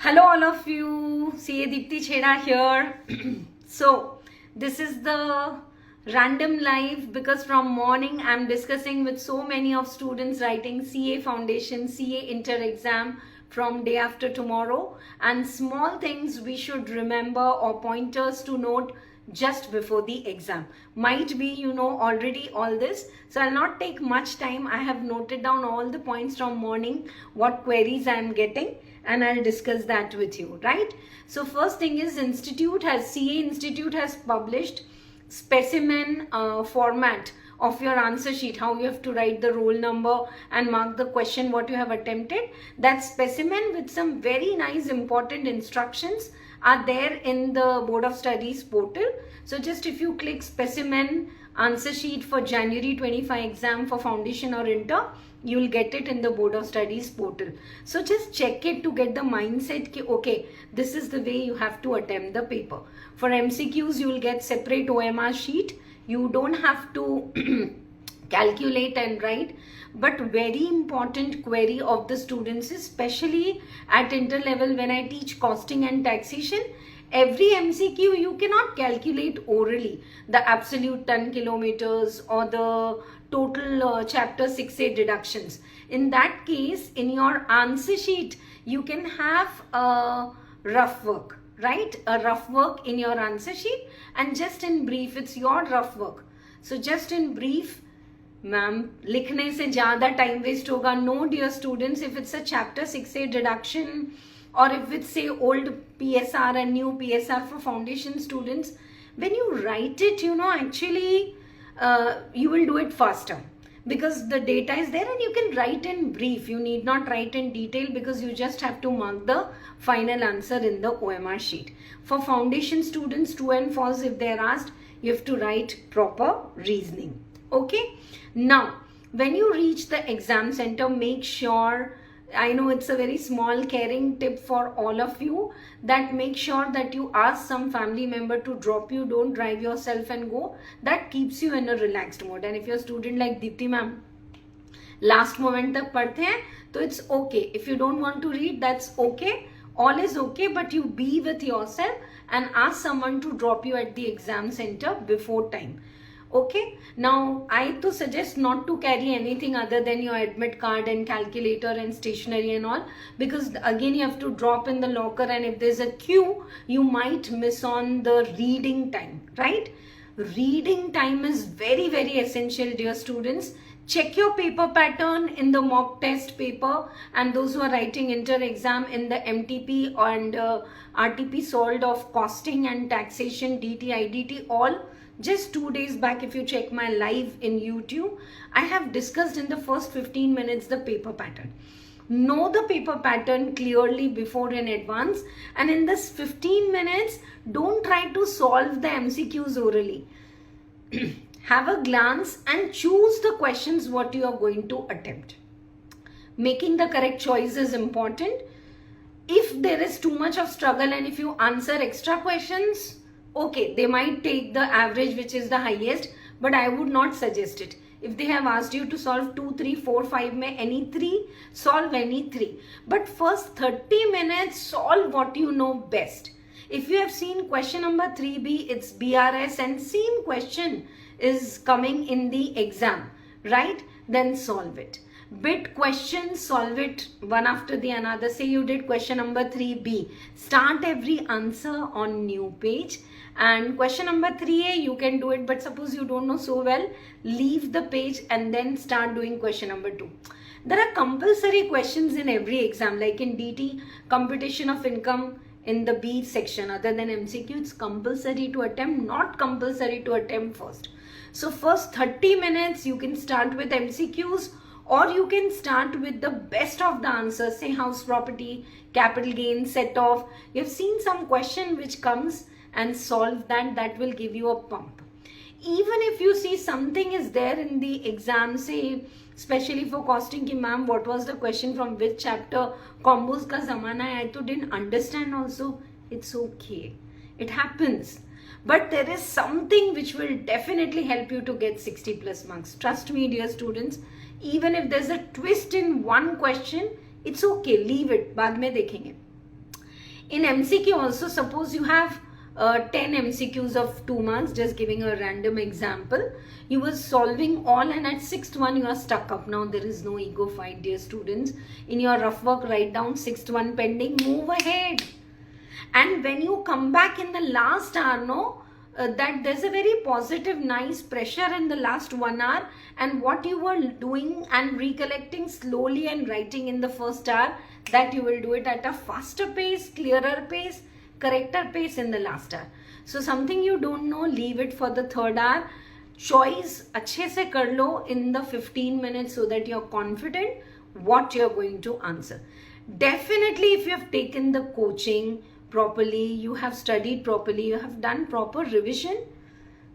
Hello all of you, CA Deepti Chheda here. So this is the random live because from morning I'm discussing with so many of students writing CA Foundation, CA Inter exam from day after tomorrow, and small things we should remember or pointers to note just before the exam. Might be you know already all this, so I'll not take much time. I have noted down all the points from morning, what queries I am getting, and I'll discuss that with you, right? So first thing is CA Institute has published specimen format of your answer sheet, how you have to write the roll number and mark the question what you have attempted. That specimen with some very nice important instructions are there in the Board of Studies portal. So just if you click specimen answer sheet for January 25 exam for foundation or inter, you will get it in the Board of Studies portal. So just check it to get the mindset ki, okay, this is the way you have to attempt the paper. For MCQs, you will get separate OMR sheet. You don't have to calculate and write. But very important query of the students, especially at inter level when I teach costing and taxation, every MCQ you cannot calculate orally the absolute ton kilometers or the total chapter 6A deductions. In that case, in your answer sheet, you can have a rough work, right? A rough work in your answer sheet, and just in brief, it's your rough work. So just in brief, ma'am लिखने से ज़्यादा time waste होगा. No dear students, if it's a chapter 6A deduction or if it's say old PSR and new PSR for foundation students, when you write it, you know, actually you will do it faster because the data is there and you can write in brief. You need not write in detail because you just have to mark the final answer in the OMR sheet. For foundation students, true and false, if they are asked, you have to write proper reasoning. Okay. Now, when you reach the exam center, make sure, I know it's a very small caring tip for all of you, that make sure that you ask some family member to drop you. Don't drive yourself and go. That keeps you in a relaxed mode. And if you're a student like Deepti ma'am, last moment tak padhte hain, so it's okay. If you don't want to read, that's okay. All is okay, but you be with yourself and ask someone to drop you at the exam center before time. Okay, now I to suggest not to carry anything other than your admit card and calculator and stationery and all, because again you have to drop in the locker, and if there's a queue, you might miss on the reading time, right? Reading time is very, very essential, dear students. Check your paper pattern in the mock test paper, and those who are writing inter exam in the MTP and RTP solved of costing and taxation, DT, IDT, all. Just 2 days back, if you check my live in YouTube, I have discussed in the first 15 minutes the paper pattern. Know the paper pattern clearly before in advance, and in this 15 minutes, don't try to solve the MCQs orally. Have a glance and choose the questions what you are going to attempt. Making the correct choice is important. If there is too much of struggle and if you answer extra questions, okay, they might take the average, which is the highest, but I would not suggest it. If they have asked you to solve 2, 3, 4, 5, may any 3, solve any 3. But first 30 minutes, solve what you know best. If you have seen question number 3B, it's BRS and same question is coming in the exam, right? Then solve it. Bit question, solve it one after the another. Say you did question number 3B. Start every answer on new page. And question number 3A, you can do it, but suppose you don't know so well, leave the page and then start doing question number 2. There are compulsory questions in every exam, like in DT, computation of income in the B section. Other than MCQ, it's compulsory to attempt, not compulsory to attempt first. So first 30 minutes, you can start with MCQs, or you can start with the best of the answers, say house property, capital gain, set off. You've seen some question which comes, and solve that. That will give you a pump. Even if you see something is there in the exam, say especially for costing ki ma'am, what was the question from which chapter, combos ka zamana hai, I to didn't understand also, it's okay, it happens. But there is something which will definitely help you to get 60 plus marks. Trust me, dear students, even if there's a twist in one question, it's okay, leave it, बाद में देखेंगे. In MCQ also, suppose you have 10 MCQs of 2 marks, just giving a random example. You were solving all and at 6th one you are stuck up. Now there is no ego fight, dear students. In your rough work, write down 6th one pending, move ahead. And when you come back in the last hour, that there's a very positive, nice pressure in the last 1 hour, and what you were doing and recollecting slowly and writing in the first hour, that you will do it at a faster pace, clearer pace, correcter pace in the last hour. So something you don't know, leave it for the third hour. Choice अच्छे से कर लो in the 15 minutes so that you're confident what you're going to answer. Definitely, if you have taken the coaching properly, you have studied properly, you have done proper revision,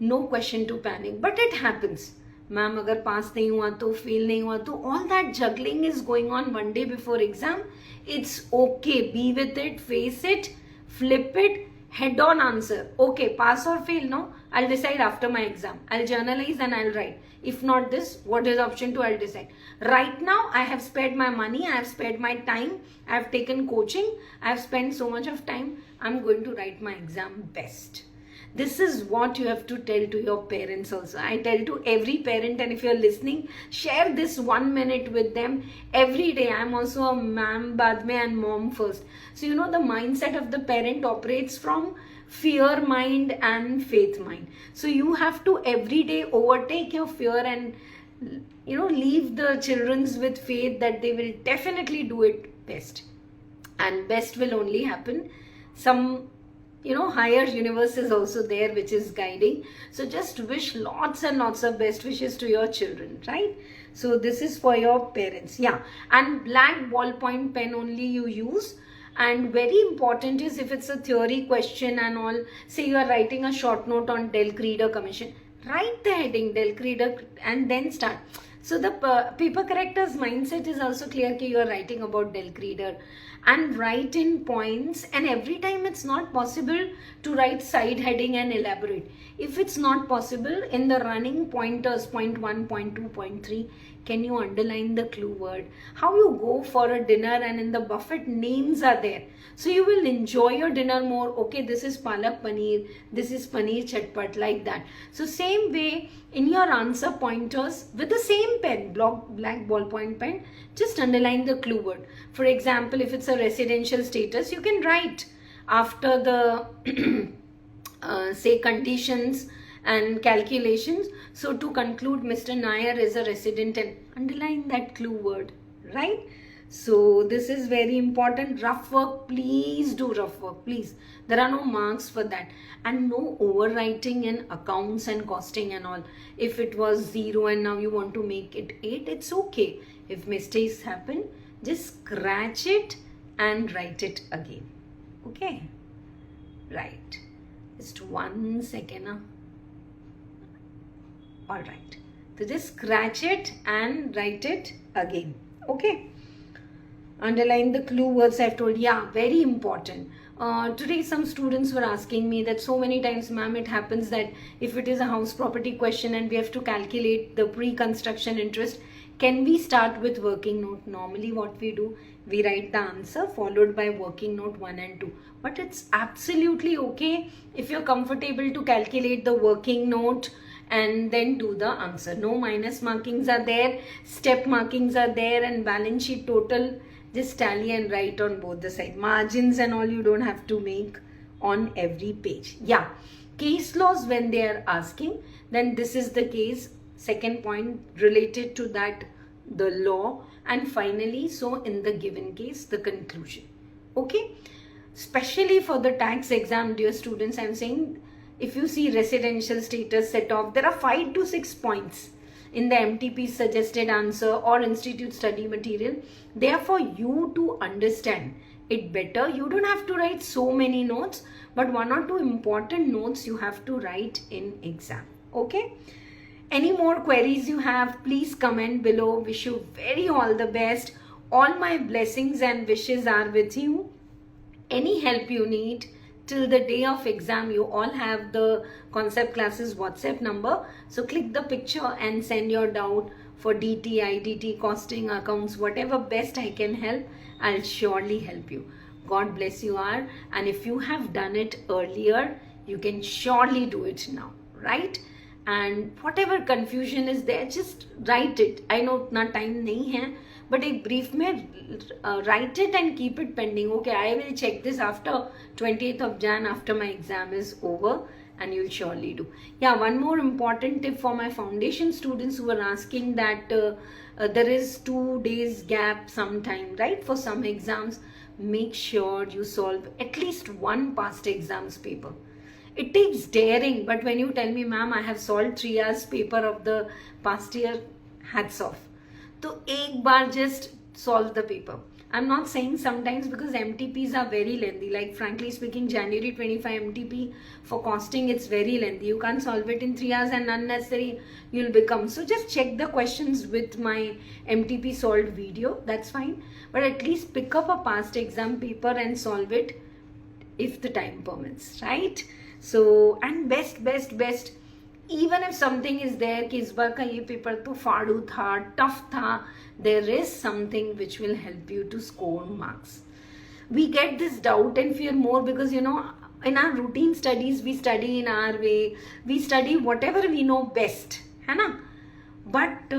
no question to panic. But it happens. Ma'am, agar pass nahi hua to, fail nahi hua to, all that juggling is going on one day before exam. It's okay. Be with it, face it, flip it, head on answer. Okay, pass or fail, no? I'll decide after my exam. I'll journalize and I'll write. If not this, what is option 2? I'll decide. Right now, I have spared my money, I have spared my time, I have taken coaching, I have spent so much of time, I'm going to write my exam best. This is what you have to tell to your parents also. I tell to every parent, and if you're listening, share this 1 minute with them every day. I'm also a ma'am, baad mein, and mom first. So the mindset of the parent operates from fear mind and faith mind. So you have to every day overtake your fear and leave the children's with faith that they will definitely do it best. And best will only happen. Some higher universe is also there which is guiding. So just wish lots and lots of best wishes to your children, right? So this is for your parents. Yeah. And black ballpoint pen only you use. And very important is, if it's a theory question and all, say you are writing a short note on Delk Reader Commission, write the heading Delk Reader and then start. So the paper corrector's mindset is also clear that you are writing about Delk Reader, and write in points. And every time it's not possible to write side heading and elaborate. If it's not possible, in the running pointers, point 1, point 2, point 3, can you underline the clue word? How you go for a dinner and in the buffet names are there. So you will enjoy your dinner more. Okay, this is palak paneer, this is paneer chatpat, like that. So same way in your answer pointers with the same pen, black ballpoint pen, just underline the clue word. For example, if it's a residential status, you can write after the say conditions and calculations. So to conclude, Mr. Nair is a resident, and underline that clue word, right? So this is very important. Rough work, please do rough work, please. There are no marks for that. And no overwriting in accounts and costing and all. If it was 0 and now you want to make it 8, it's okay. If mistakes happen, just scratch it and write it again. Okay? Right. Just 1 second. Alright. So just scratch it and write it again. Okay? Underline the clue words I've told. Yeah, very important. Today some students were asking me that so many times, ma'am, it happens that if it is a house property question and we have to calculate the pre-construction interest, can we start with working note? Normally what we do, we write the answer followed by working note 1 and 2. But it's absolutely okay if you're comfortable to calculate the working note and then do the answer. No minus markings are there, step markings are there, and balance sheet total, just tally and write on both the side. Margins and all you don't have to make on every page. Yeah, case laws when they are asking, then this is the case. Second point related to that, the law, and finally, so in the given case, the conclusion. Okay, especially for the tax exam, dear students, I'm saying, if you see residential status set off, there are 5 to 6 points in the MTP suggested answer or institute study material. They are for you to understand it better. You don't have to write so many notes, but 1 or 2 important notes you have to write in exam. Okay. Any more queries you have, please comment below. Wish you very all the best. All my blessings and wishes are with you. Any help you need, till the day of exam, you all have the concept classes WhatsApp number. So click the picture and send your doubt for DT, IDT, costing, accounts, whatever best I can help, I'll surely help you. God bless you all. And if you have done it earlier, you can surely do it now, right? And whatever confusion is there, just write it. I know उतना time नहीं है, but एक brief में write it and keep it pending. Okay, I will check this after 20th of Jan, after my exam is over, and you'll surely do. Yeah, one more important tip for my foundation students who are asking that there is 2 days gap sometime, right, for some exams. Make sure you solve at least one past exams paper. It takes daring, but when you tell me, ma'am, I have solved 3 hours paper of the past year, hats off. So, एक बार just solve the paper. I'm not saying sometimes, because MTPs are very lengthy. Like, frankly speaking, January 25 MTP for costing, it's very lengthy. You can't solve it in 3 hours and unnecessary you'll become. So just check the questions with my MTP solved video. That's fine. But at least pick up a past exam paper and solve it if the time permits, right? So, and best, even if something is there कि इस बार का ये paper तो फाड़ू था, tough था, there is something which will help you to score marks. We get this doubt and fear more because, you know, in our routine studies, we study in our way, we study whatever we know best, है ना? But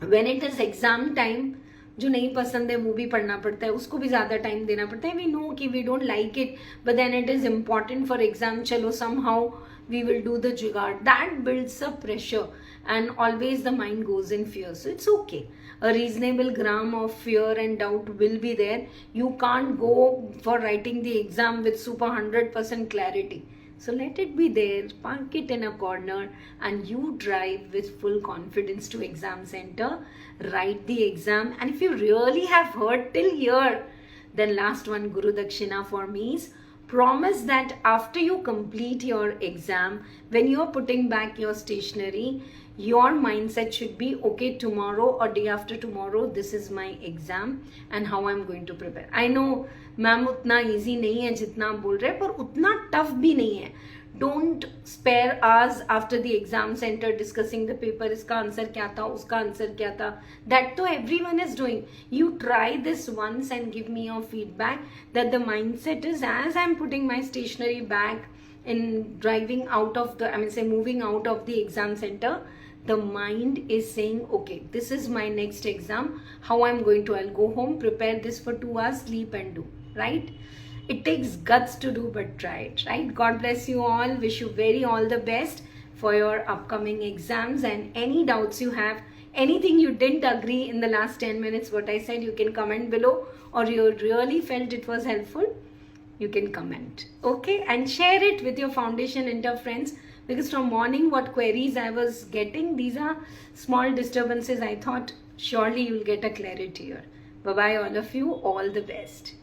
when it is exam time, जो नहीं पसंद है वो भी पढ़ना पड़ता है, उसको भी ज़्यादा टाइम देना पड़ता है. We know कि we don't like it, but then it is important for exam. चलो somehow we will do the jugaad. That builds up pressure, and always the mind goes in fear. So it's okay. A reasonable gram of fear and doubt will be there. You can't go for writing the exam with super 100% clarity. So let it be there, park it in a corner, and you drive with full confidence to exam center, write the exam. And if you really have heard till here, then last one Guru Dakshina for me is promise that after you complete your exam, when you're putting back your stationery, your mindset should be, okay, tomorrow or day after tomorrow, this is my exam and how I'm going to prepare. I know, ma'am, उतना easy नहीं है जितना आप बोल रहे हैं, पर उतना tough भी नहीं है. Don't spare hours after the exam center discussing the paper. इसका आंसर क्या था, उसका आंसर क्या था. That तो everyone is doing. You try this once and give me your feedback that the mindset is, as I'm putting my stationery back in driving out of the, moving out of the exam center, the mind is saying, okay, this is my next exam. How I'm going to, I'll go home, prepare this for 2 hours, sleep and do, right? It takes guts to do, but try it, right? God bless you all. Wish you very all the best for your upcoming exams, and any doubts you have, anything you didn't agree in the last 10 minutes, what I said, you can comment below, or you really felt it was helpful, you can comment, okay? And share it with your foundation inter friends, because from morning what queries I was getting, these are small disturbances. I thought surely you'll get a clarity here. Bye bye all of you, all the best.